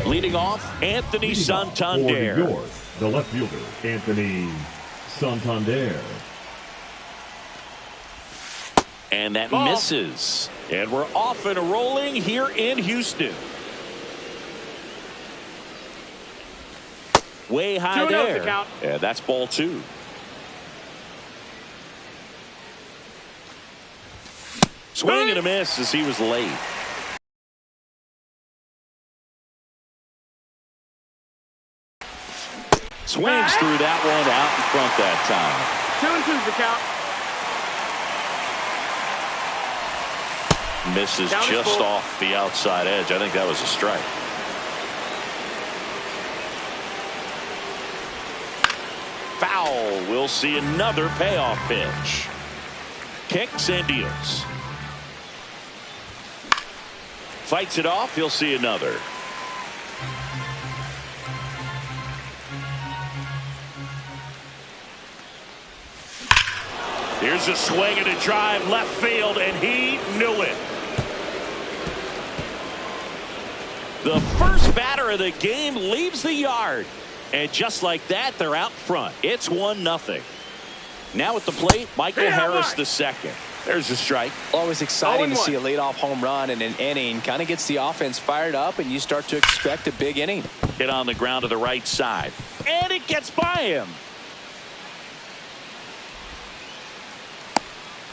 Leading off, Anthony Santander. For New York, the left fielder, Anthony Santander. And that misses. And we're off and rolling here in Houston. Way high there. The count. And that's ball 2. Swing and a miss as he was late. Swings through that one out in front that time. 2-2 the count. Misses just off the outside edge. I think that was a strike. Foul. We'll see another payoff pitch. Kicks and deals. Fights it off. He'll see another. Here's a swing and a drive left field, and he knew it. The first batter of the game leaves the yard. And just like that, they're out front. It's 1-0. Now at the plate, Michael Harris II. There's a strike. Always exciting to see a leadoff home run in an inning. Kind of gets the offense fired up, and you start to expect a big inning. Hit on the ground to the right side. And it gets by him.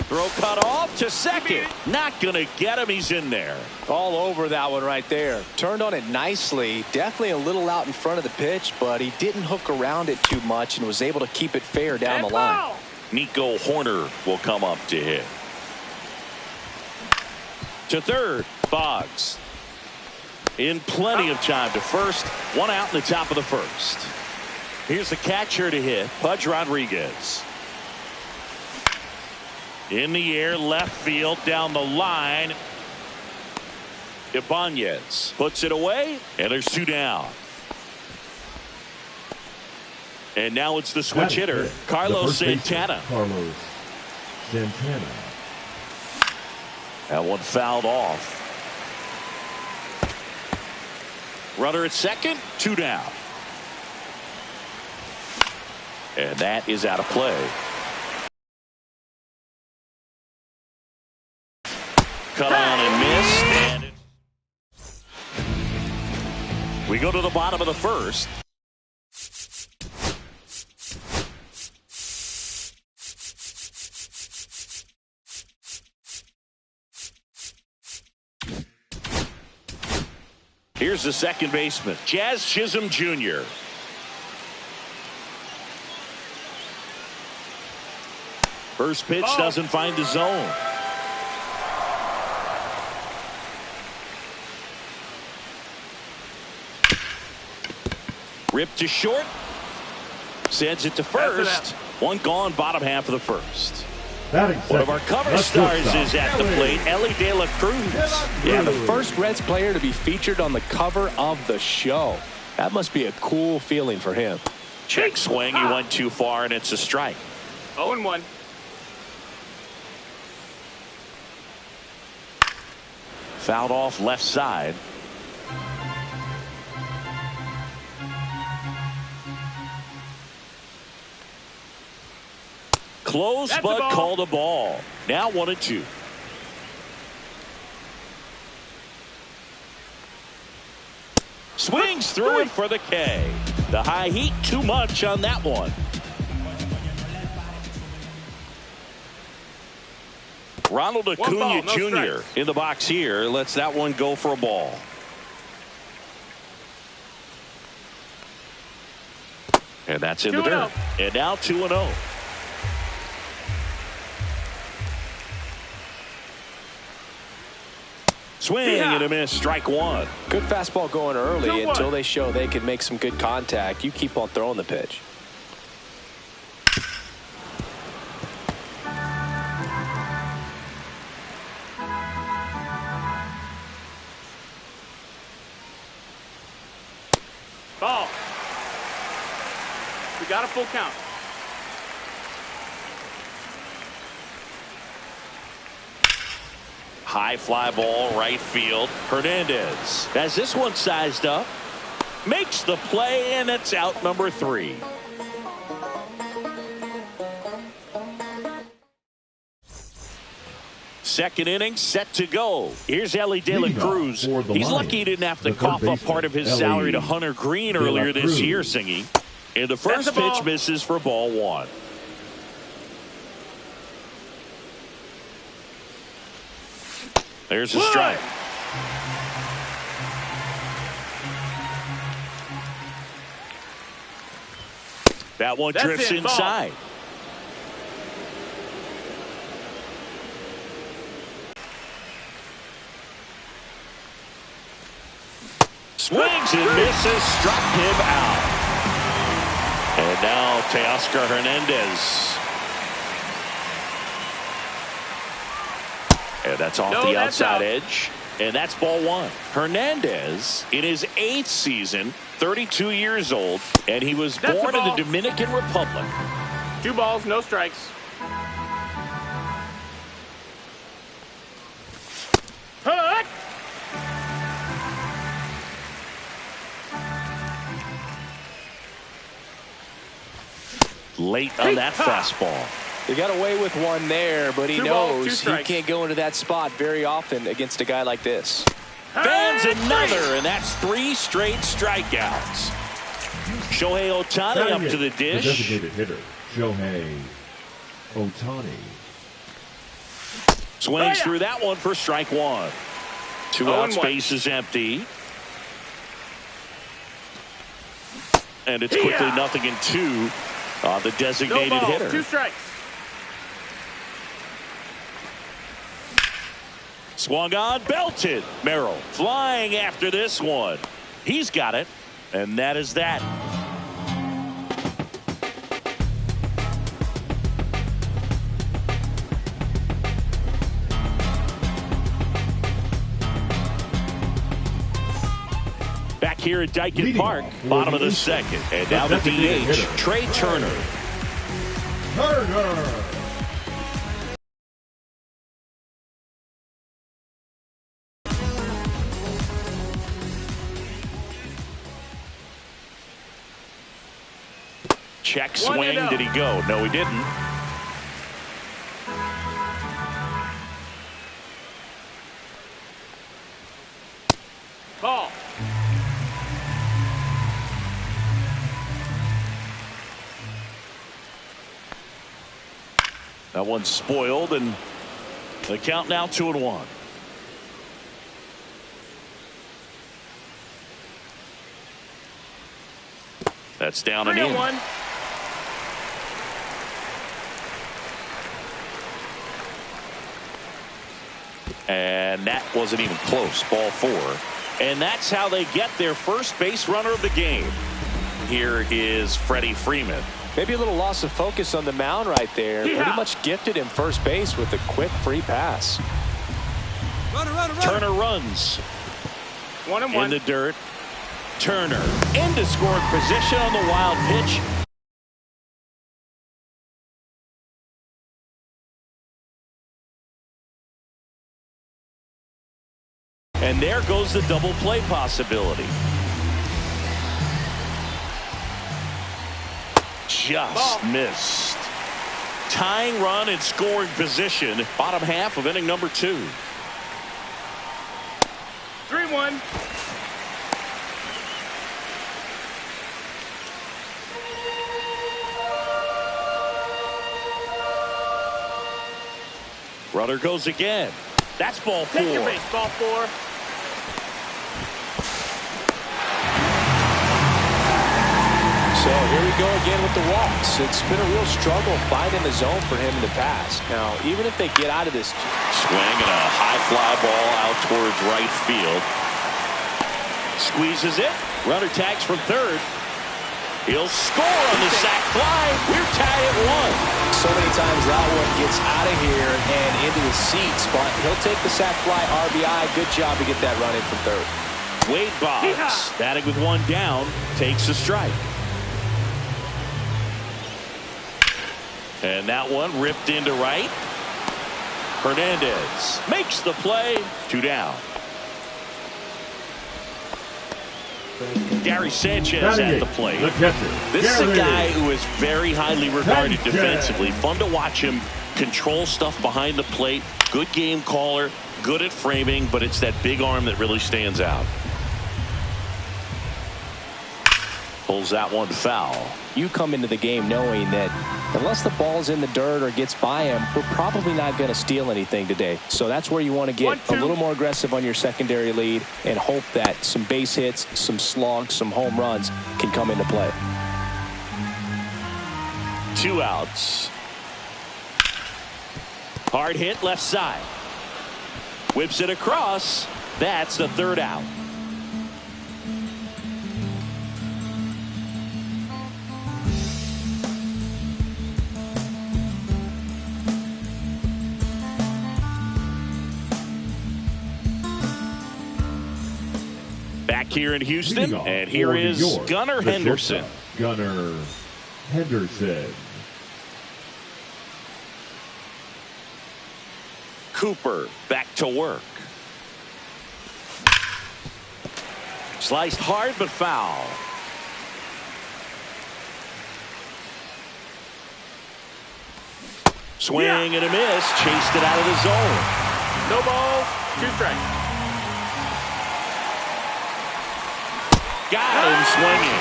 Throw cut off to second. Not going to get him. He's in there. All over that one right there. Turned on it nicely. Definitely a little out in front of the pitch, but he didn't hook around it too much and was able to keep it fair down the line. Nico Horner will come up to hit. To third, Boggs. In plenty of time to first. 1 out in the top of the first. Here's the catcher to hit, Pudge Rodriguez. In the air, left field, down the line. Ibanez puts it away, and there's 2 down. And now it's the switch hitter, Carlos Santana. Carlos Santana. That one fouled off. Runner at second, 2 down. And that is out of play. Cut on and missed. And we go to the bottom of the first. Here's the second baseman, Jazz Chisholm Jr. First pitch doesn't find the zone. Ripped to short. Sends it to first. One gone, bottom half of the first. One of our cover stars is at the plate, Ellie De La Cruz. Yeah, the first Reds player to be featured on the cover of the show. That must be a cool feeling for him. Check swing. He went too far, and it's a strike. 0-1. Fouled off left side. Close, but called a ball. Now 1-2. Swings through it for the K. The high heat, too much on that one. Ronald Acuna Jr. in the box here. Lets that one go for a ball. And that's in the dirt. And now 2-0. Swing and a miss, strike 1. Good fastball going early until they show they can make some good contact. You keep on throwing the pitch. Ball. We got a full count. High fly ball, right field. Hernandez has this one sized up. makes the play, and it's out number 3. Second inning set to go. Here's Ellie De La Cruz. He's lucky he didn't have to cough up part of his salary to Hunter Green earlier this year, Singy. And the first pitch misses for ball 1. There's a strike. That one drifts inside. Swings and misses, struck him out. And now Teoscar Hernandez. And that's off the outside edge. And that's ball 1. Hernandez in his 8th season, 32 years old, and he was born in the Dominican Republic. 2 balls, no strikes. Hut! Late on that fastball. He got away with one there, but he knows he can't go into that spot very often against a guy like this. Fans another, and that's 3 straight strikeouts. Shohei Ohtani up to the dish. The designated hitter, Shohei Ohtani. Swings through that one for strike 1. 2 outs, base is empty. And it's quickly 0-2 on the designated hitter. 2 strikes. Swung on, belted. Merrill flying after this one. He's got it, and that is that. Back here at Dyken Park, bottom of the 2nd. And now the DH, Trey Turner. Check swing. Did he go? No, he didn't. Ball. That one's spoiled, and the count now 2-1. That's down and in. 3-1. And that wasn't even close. Ball 4. And that's how they get their first base runner of the game. Here is Freddie Freeman. Maybe a little loss of focus on the mound right there. Pretty much gifted him first base with a quick free pass. Turner runs. 1-1. In the dirt. Turner into scoring position on the wild pitch. And there goes the double play possibility. Just missed. Tying run in scoring position. Bottom half of inning number 2. 3-1. Runner goes again. That's ball 4. Take your base, ball 4. So here we go again with the walks. It's been a real struggle finding the zone for him in the past. Now, even if they get out of this. Swing and a high fly ball out towards right field. Squeezes it. Runner tags from third. He'll score on the sac fly. We're tied at 1. So many times that one gets out of here and into the seats, but he'll take the sac fly RBI. Good job to get that run in from third. Wade Boggs, batting with 1 down, takes a strike. And that one ripped into right. Hernandez makes the play. 2 down. Gary Sanchez at the plate. The catcher, This is a Gary guy who is very highly regarded Sanchez. defensively. Fun to watch him control stuff behind the plate. Good game caller, good at framing, but it's that big arm that really stands out. Pulls that one foul. You come into the game knowing that unless the ball's in the dirt or gets by him, we're probably not going to steal anything today. So that's where you want to get a little more aggressive on your secondary lead and hope that some base hits, some slugs, some home runs can come into play. 2 outs. Hard hit left side. Whips it across. That's the 3rd out. Back here in Houston, and here is Gunnar Henderson. Gunnar Henderson. Cooper back to work. Sliced hard but foul. Swing and a miss. Chased it out of the zone. No balls, 2 strikes. Got him swinging.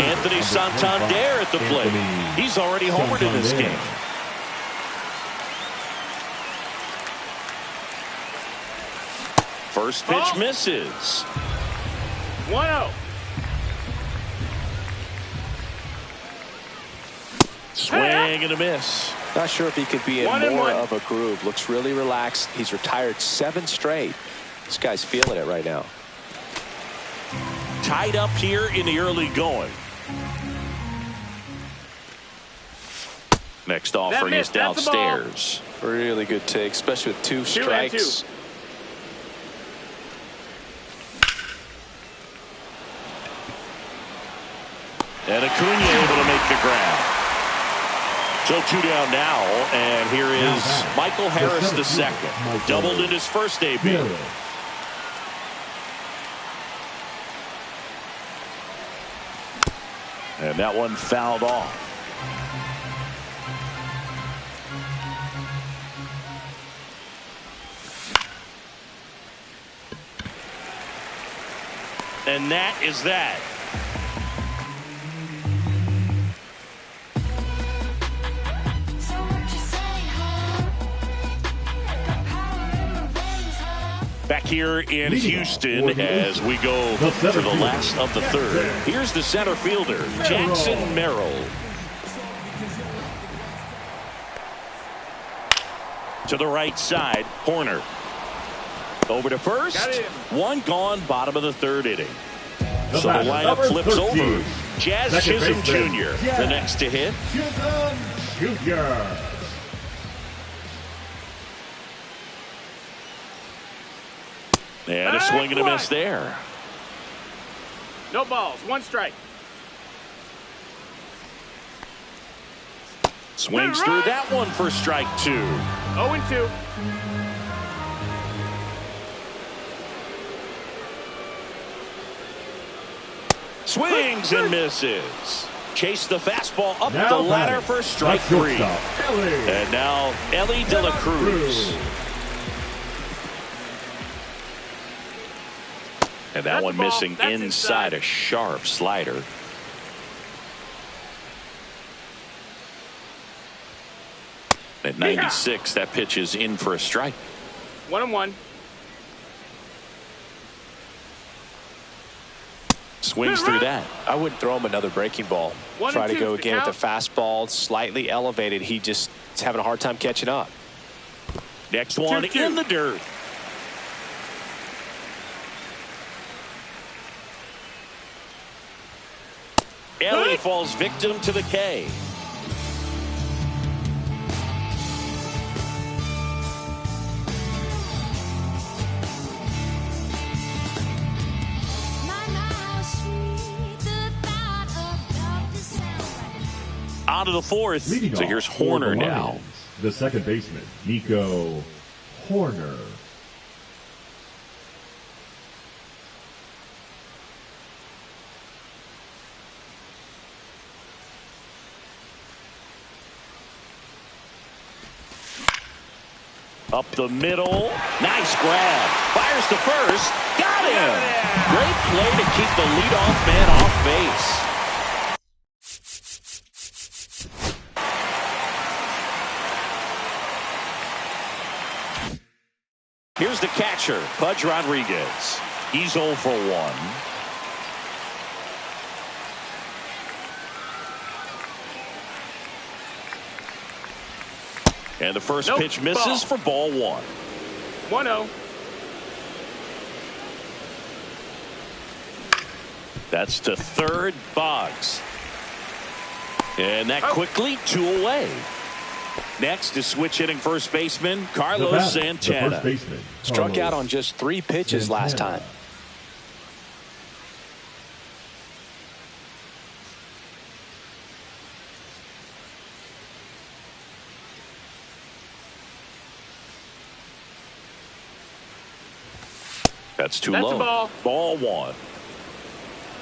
Anthony Santander at the plate. He's already homered in this game. First pitch misses. 1-0. Swing and a miss. Not sure if he could be in 1-1. more of a groove. Looks really relaxed. He's retired 7 straight. This guy's feeling it right now. Tied up here in the early going. Next offering is downstairs. Really good take, especially with 2 strikes. And Acuna able to make the grab. So 2 down now, and here is Michael Harris the second. Doubled in his first debut. And that one fouled off. And that is that. Back here in Houston as we go to the last of the 3rd. Here's the center fielder, Jackson Merrill. To the right side, Horner. Over to first. 1 gone, bottom of the 3rd inning. So the lineup flips over. Jazz Chisholm Jr., the next to hit. Chisholm Jr. And a swing and a miss there. No balls, 1 strike. Swings through that one for strike 2. 0-2. Swings and misses. Chase the fastball up the ladder for strike 3. And now Ellie De La Cruz. And that one missing inside a sharp slider. At 96, that pitch is in for a strike. 1-1. Swings through that. I wouldn't throw him another breaking ball. Try to go again with the fastball, slightly elevated. He just is having a hard time catching up. Next one in the dirt. Ellie falls victim to the K. On to the 4th. So here's Horner now. The second baseman, Nico Horner. Up the middle. Nice grab. Fires to first. Got him. Great play to keep the leadoff man off base. Here's the catcher, Pudge Rodriguez. He's 0 for 1. And the first pitch misses for ball 1. 1-0. That's to third, Boggs. And that quickly 2 away. Next is switch hitting first baseman Carlos Santana. Struck out on just 3 pitches last time. That's too low. A ball. Ball 1.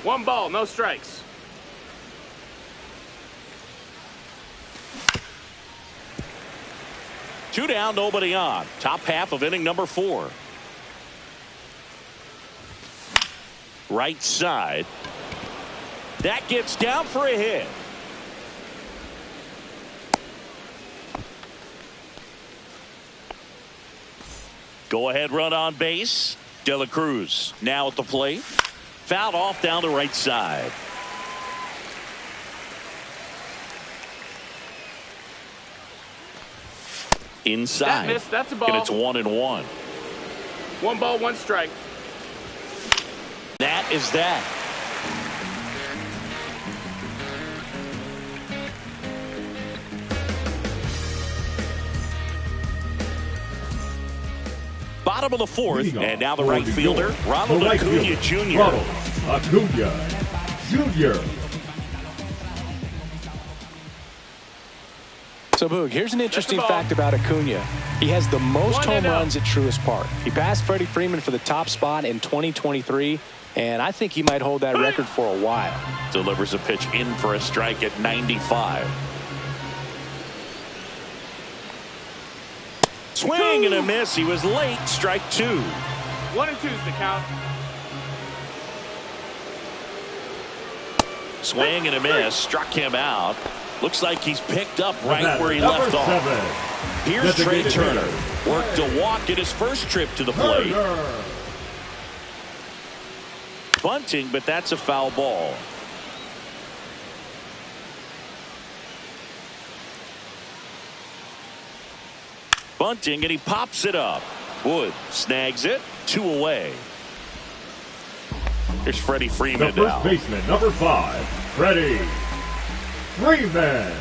1 ball, no strikes. Two down, nobody on. Top half of inning number 4. Right side. That gets down for a hit. Go ahead run on base. De La Cruz now at the plate. Fouled off down the right side. Inside. That missed. That's a ball. And it's 1-1. 1 ball, 1 strike. That is that. Bottom of the 4th, and now the right fielder, Ronald Acuna Jr. Ronald Acuna Jr. So, Boog, here's an interesting fact about Acuna. He has the most home runs at Truist Park. He passed Freddie Freeman for the top spot in 2023, and I think he might hold that record for a while. Delivers a pitch in for a strike at 95. Swing and a miss. He was late. Strike 2. 1-2 is the count. Swing and a miss. Struck him out. Looks like he's picked up right where he left off. Here's Trey Turner. Worked a walk at his first trip to the plate. Bunting, but that's a foul ball. Bunting, and he pops it up. Wood snags it. 2 away. Here's Freddie Freeman the now. First baseman, number 5, Freddie Freeman.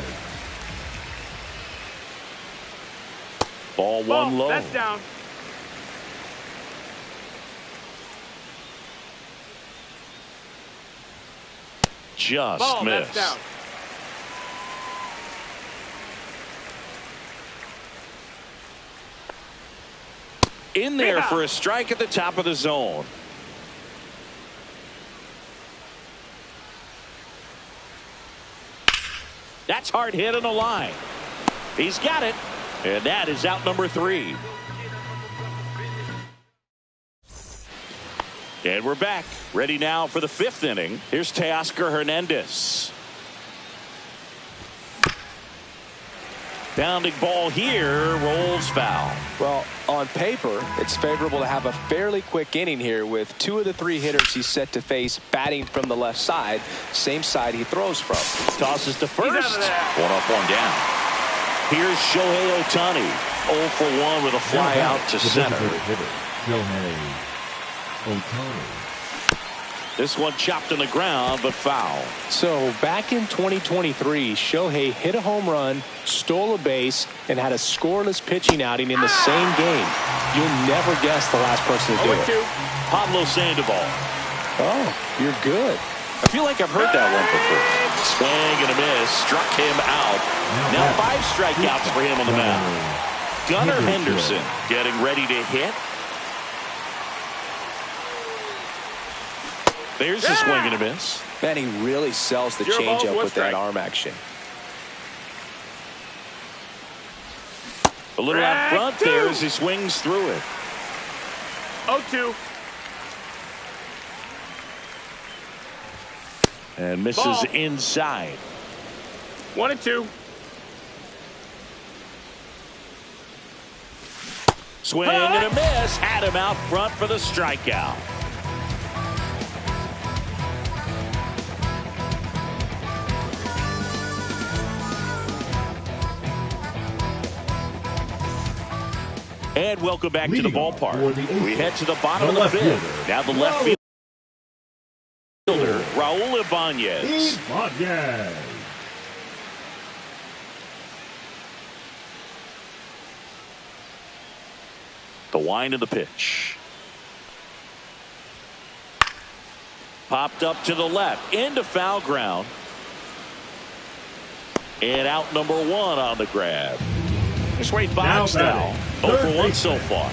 Ball 1 low. That's down. Just missed. That's down. In there for a strike at the top of the zone. That's hard hit on the line. He's got it. And that is out number 3. And we're back. Ready now for the 5th inning. Here's Teoscar Hernandez. Bounding ball here, rolls foul. Well, on paper, it's favorable to have a fairly quick inning here with 2 of the 3 hitters he's set to face batting from the left side, same side he throws from. Tosses to first. 1 up, 1 down. Here's Shohei Ohtani, 0 for 1 with a fly out to center. Shohei Ohtani. This one chopped on the ground, but foul. So back in 2023, Shohei hit a home run, stole a base, and had a scoreless pitching outing in the same game. You'll never guess the last person to do it. Pablo Sandoval. Oh, you're good. I feel like I've heard that one before. Swing and a miss. Struck him out. Now 5 strikeouts for him on the mound. Gunnar Henderson getting ready to hit. There's a swing and a miss. Man, he really sells the changeup with that arm action. A little out front there as he swings through it. 0-2. And misses Ball. inside. 1-2. Swing and a miss. Had him out front for the strikeout. And welcome back to the ballpark. We head to the bottom of the fifth. Now the left fielder, Raul Ibanez. The wind of the pitch. Popped up to the left, into foul ground. And out number one on the grab. This way Fox now. 0 for 1 so far.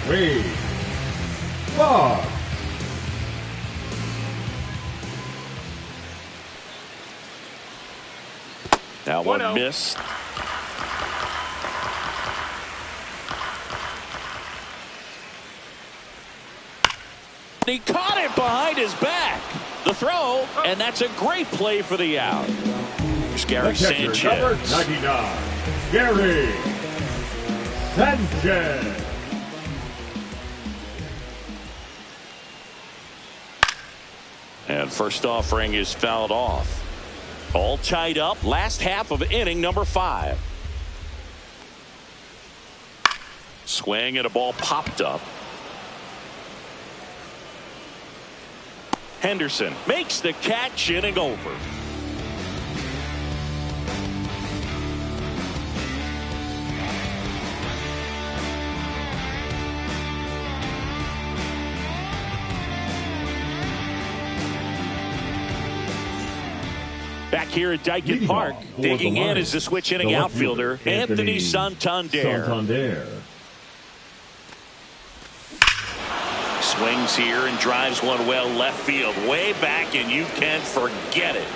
Now one missed. He caught it behind his back. The throw, and that's a great play for the out. Here's Gary Sanchez. Number 99, Gary Sanchez. And first offering is fouled off. All tied up. Last half of inning number 5. Swing and a ball popped up. Henderson makes the catch, inning over. Back here at Dyken Park, digging in is the switch inning outfielder, Anthony Santander. Swings here and drives one well left field, way back, and you can forget it.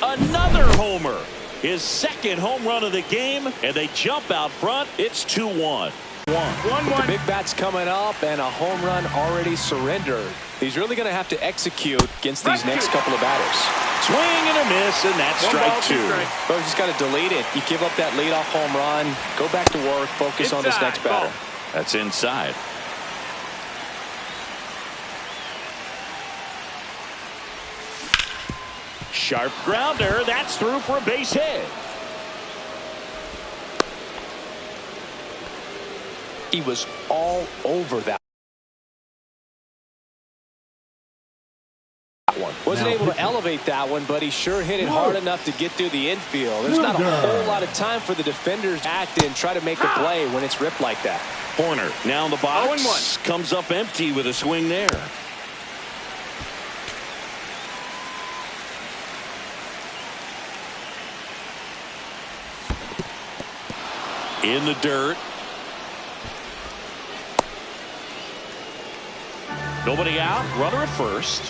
Another homer, his second home run of the game, and they jump out front. It's 2-1. 1-1. The big bat's coming up and a home run already surrendered. He's really going to have to execute against these next couple of batters. Swing and a miss, and that's strike 2. But he's just got to delete it. You give up that leadoff home run, go back to work, focus on this next batter. That's inside. Sharp grounder. That's through for a base hit. He was all over that one. Wasn't able to elevate that one, but he sure hit it hard enough to get through the infield. There's not a whole lot of time for the defenders to act and try to make a play when it's ripped like that. Horner now in the box. Comes up empty with a swing there. In the dirt. Nobody out. Runner at first.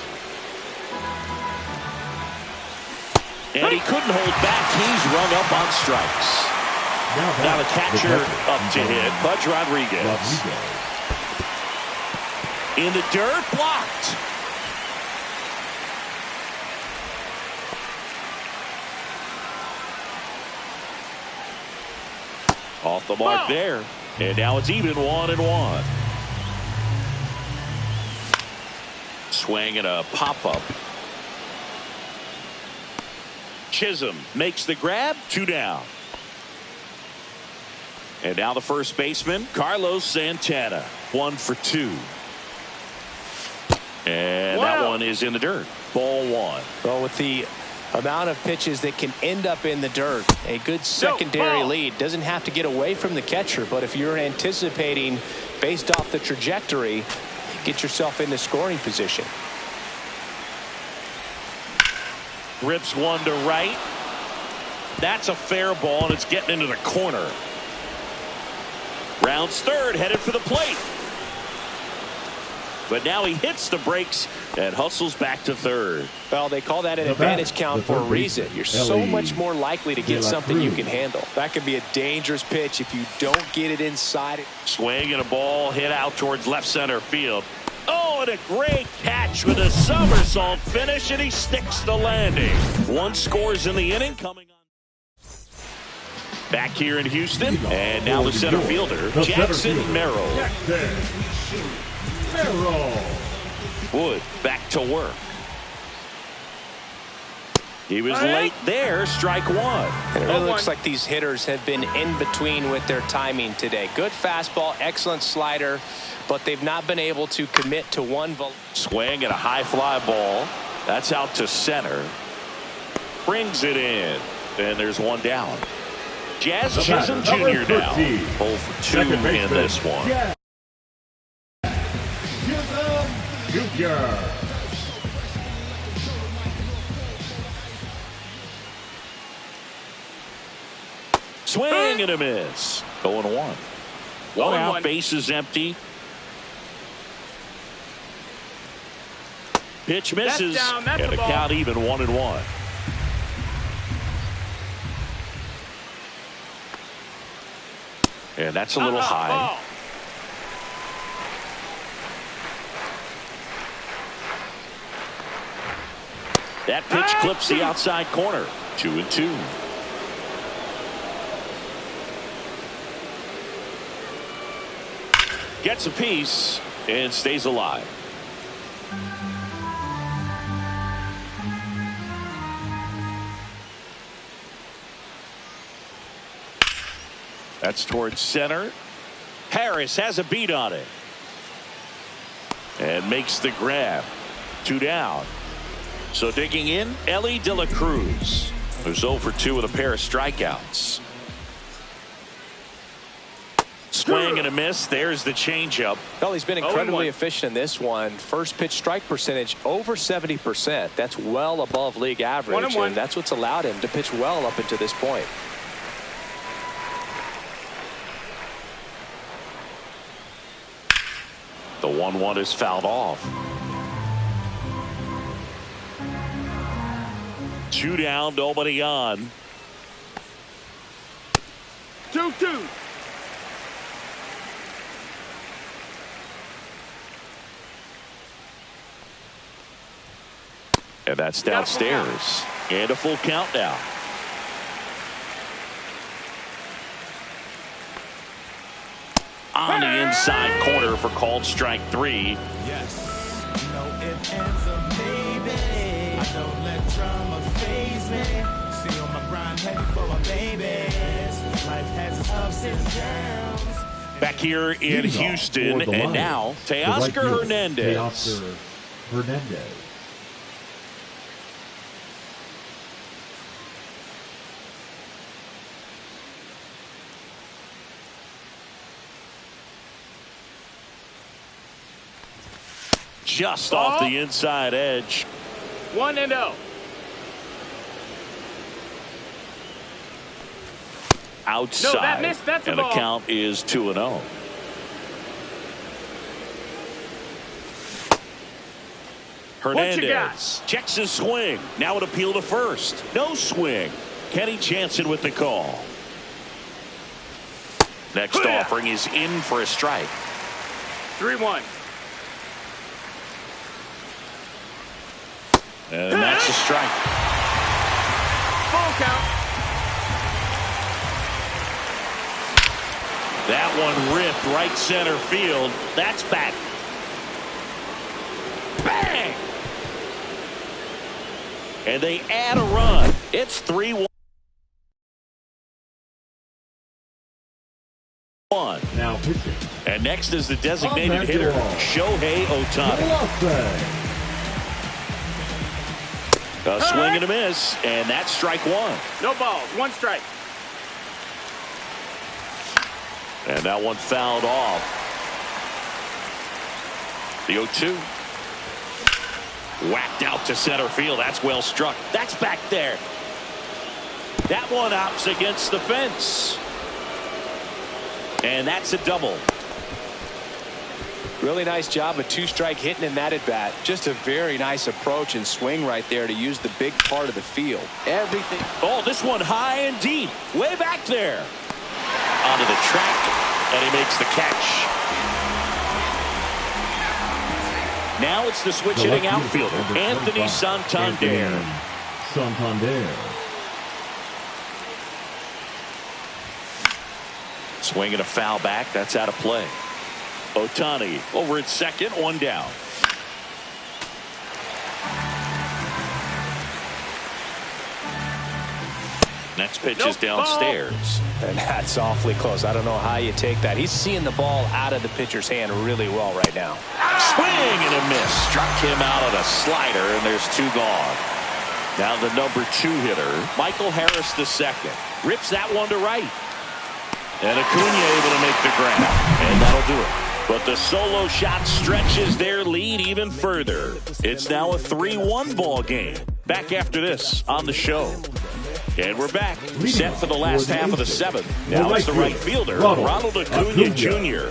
And he couldn't hold back. He's rung up on strikes. Now the catcher up to hit. Pudge Rodriguez. In the dirt. Blocked. Off the mark there. And now it's even 1-1. Swing and a pop-up. Chisholm makes the grab. 2 down. And now the first baseman, Carlos Santana. 1 for 2. And that one is in the dirt. Ball 1. Well, with the amount of pitches that can end up in the dirt, a good secondary lead. Doesn't have to get away from the catcher, but if you're anticipating based off the trajectory, get yourself into scoring position. Rips one to right. That's a fair ball, and it's getting into the corner. Rounds third, headed for the plate. but now he hits the brakes and hustles back to third. Well, they call that an advantage count for a reason. You're so much more likely to get something you can handle. That could be a dangerous pitch if you don't get it inside. Swing and a ball hit out towards left center field. Oh, and a great catch with a somersault finish, and he sticks the landing. One scores in the inning coming on. Back here in Houston, and now the center fielder, Jackson Merrill. Wood back to work. He was late there, strike one. And it really looks like these hitters have been in between with their timing today. Good fastball, excellent slider, but they've not been able to commit to one. Swing and a high fly ball. That's out to center. Brings it in, and there's one down. Jazz Chisholm Jr. now. 0 for 2 in this one. Chisholm Jr. Swing and a miss. 0-1. One out, base is empty. Pitch misses, and the count even 1-1. And that's a little high. That pitch clips the outside corner. 2-2. Gets a piece and stays alive. That's towards center. Harris has a beat on it. And makes the grab. 2 down. So digging in, Ellie De La Cruz, who's 0 for 2 with a pair of strikeouts. Swing and a miss. There's the changeup. Well, he's been incredibly efficient in this one. First pitch strike percentage over 70%. That's well above league average, and that's what's allowed him to pitch well up until this point. The 1-1 is fouled off. 2 down, nobody on. 2-2. And that's downstairs. And a full count now. On the inside corner for called strike 3. Yes. No ifs, ands, or maybe. I don't let drama faze me. See on my grind, heading for my babies. Life has its ups and downs. Back here in Houston, and now Teoscar Hernandez. Teoscar Hernandez. Just off the inside edge. 1-0. Outside. No, that missed. That's a and ball. The count is 2-0. Hernandez checks his swing. Now an appeal to first. No swing. Kenny Jansen with the call. Next offering is in for a strike. 3-1. And that's a strike. Full count. That one ripped right center field. That's back. Bang! And they add a run. It's 3-1. Now pitching. And next is the designated hitter, Shohei Ohtani. A swing and a miss, and that's strike 1. No balls. 1 strike. And that one fouled off. The 0-2. Whacked out to center field. That's well struck. That's back there. That one opts against the fence. And that's a double. Really nice job of two-strike hitting in that at-bat. Just a very nice approach and swing right there to use the big part of the field. Everything. Oh, this one high and deep. Way back there. Onto the track, and he makes the catch. Now it's the switch-hitting outfielder, Anthony Santander. Swinging a foul back. That's out of play. Ohtani over at second, one down. Next pitch is downstairs. And that's awfully close. I don't know how you take that. He's seeing the ball out of the pitcher's hand really well right now. Swing and a miss. Struck him out on a slider, and there's two gone. Now the number 2 hitter, Michael Harris II. Rips that one to right. And Acuna able to make the grab. And that'll do it. But the solo shot stretches their lead even further. It's now a 3-1 ball game. Back after this on the show. And we're back. Set for the last half of the 7th. Now it's the right fielder, Ronald Acuna Jr.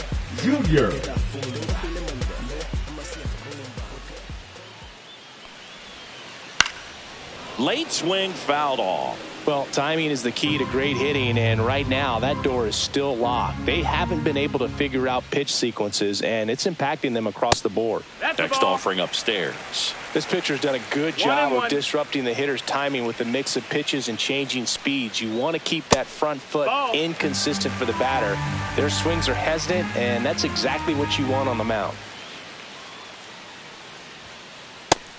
Late swing fouled off. Well, timing is the key to great hitting, and right now that door is still locked. They haven't been able to figure out pitch sequences, and it's impacting them across the board. Next offering upstairs. This pitcher's done a good job of disrupting the hitter's timing with a mix of pitches and changing speeds. You want to keep that front foot inconsistent for the batter. Their swings are hesitant, and that's exactly what you want on the mound.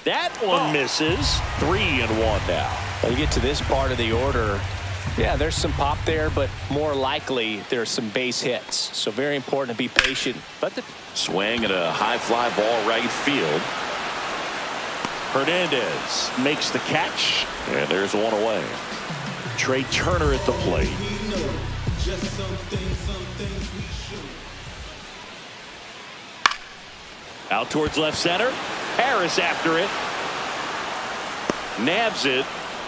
That one misses. 3-1 now. When you get to this part of the order, yeah, there's some pop there, but more likely there's some base hits. So very important to be patient. But the swing at a high fly ball right field. Hernandez makes the catch, and there's one away. Trey Turner at the plate. Out towards left center. Harris after it. Nabs it.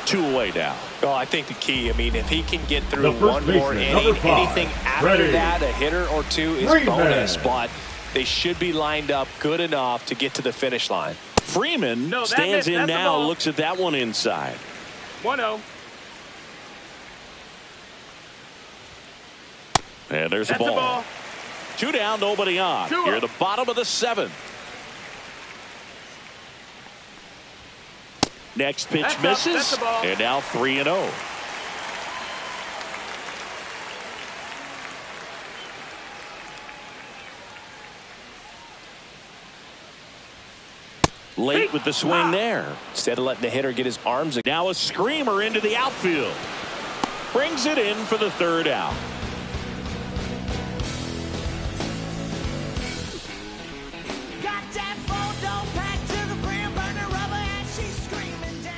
2 away now. Well, I think the key, I mean, if he can get through one more inning, anything after that, a hitter or two is bonus, but they should be lined up good enough to get to the finish line. Freeman stands in now, looks at that one inside. 1-0. And there's a ball. 2 down, nobody on. Here at the bottom of the 7th. Next pitch misses, and now 3-0. Late with the swing there. Instead of letting the hitter get his arms. Now a screamer into the outfield. Brings it in for the 3rd out.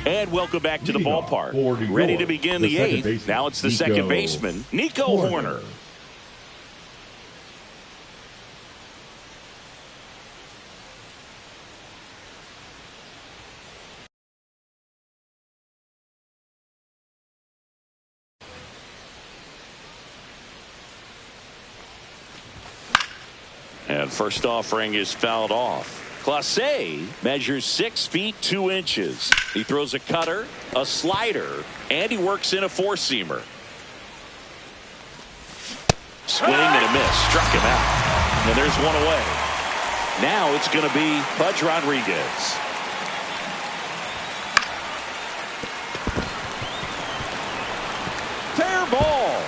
And welcome back to the ballpark. Ready to begin the 8th. Now it's the second baseman, Nico Horner. And first offering is fouled off. Clase measures 6 feet 2 inches. He throws a cutter, a slider, and he works in a 4-seamer. Swing and a miss. Struck him out. And there's one away. Now it's going to be Pudge Rodriguez. Fair ball.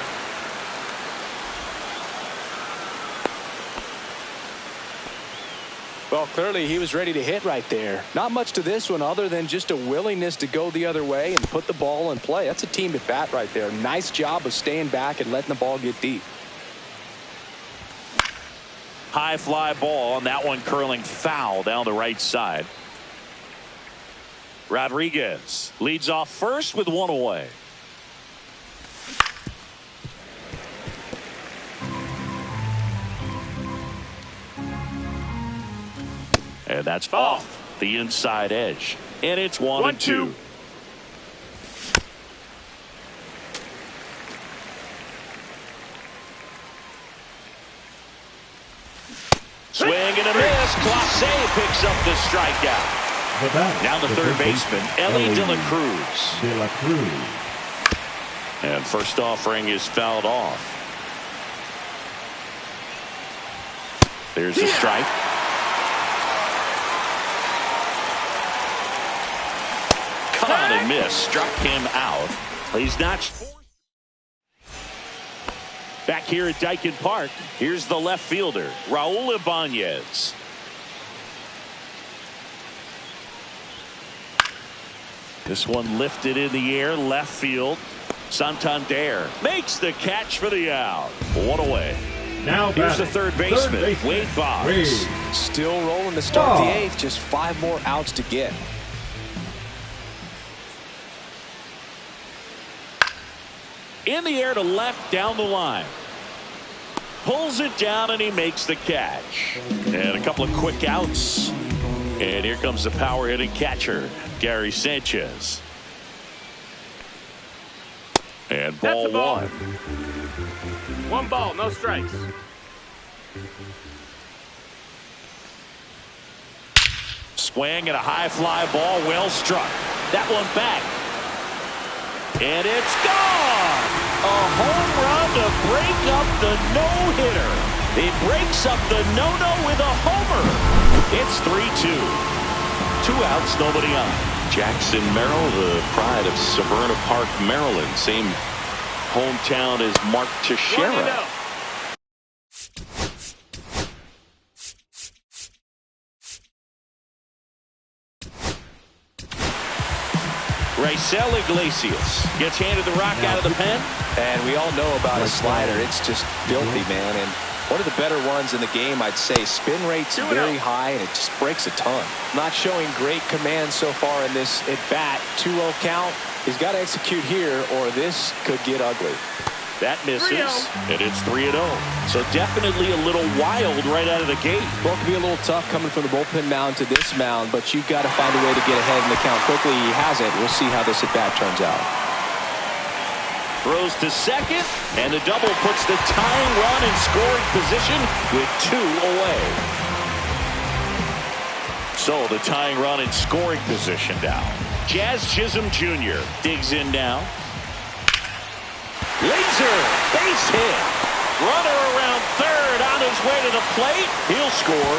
Well, clearly he was ready to hit right there. Not much to this one other than just a willingness to go the other way and put the ball in play. That's a team at bat right there. Nice job of staying back and letting the ball get deep. High fly ball, and that one curling foul down the right side. Rodriguez leads off first with 1 away. And that's off the inside edge. And it's 1-2. Swing swing and a miss. Clase picks up the strikeout. Now the third baseman, Ellie De La Cruz. And first offering is fouled off. There's the strike. Caught and missed. Struck him out. He's notched four. Back here at Daikin Park, here's the left fielder, Raul Ibanez. This one lifted in the air, left field. Santander makes the catch for the out. One away. Now here's the third baseman, Wade Boggs. Still rolling to start the eighth. Just 5 more outs to get. In the air to left, down the line. Pulls it down and he makes the catch. And a couple of quick outs. And here comes the power hitting catcher, Gary Sanchez. And ball one. One ball, no strikes. Swing and a high fly ball, well struck. That one back. And it's gone. A home run to break up the no-hitter. It breaks up the no-no with a homer. It's 3-2. 2 outs, nobody on. Jackson Merrill, the pride of Severna Park, Maryland. Same hometown as Mark Teixeira. Raisel Iglesias gets handed the rock out of the pen. And we all know about a slider. It's just filthy, man. And one of the better ones in the game, I'd say. Spin rate's very high, and it just breaks a ton. Not showing great command so far in this at-bat. 2-0 count. He's got to execute here, or this could get ugly. That misses, and it's 3-0. So definitely a little wild right out of the gate. Well, it can be a little tough coming from the bullpen mound to this mound, but you've got to find a way to get ahead in the count quickly. He hasn't. We'll see how this at-bat turns out. Throws to second, and the double puts the tying run in scoring position with 2 away. So the tying run in scoring position now. Jazz Chisholm Jr. digs in now. Laser, base hit. Runner around third on his way to the plate. He'll score.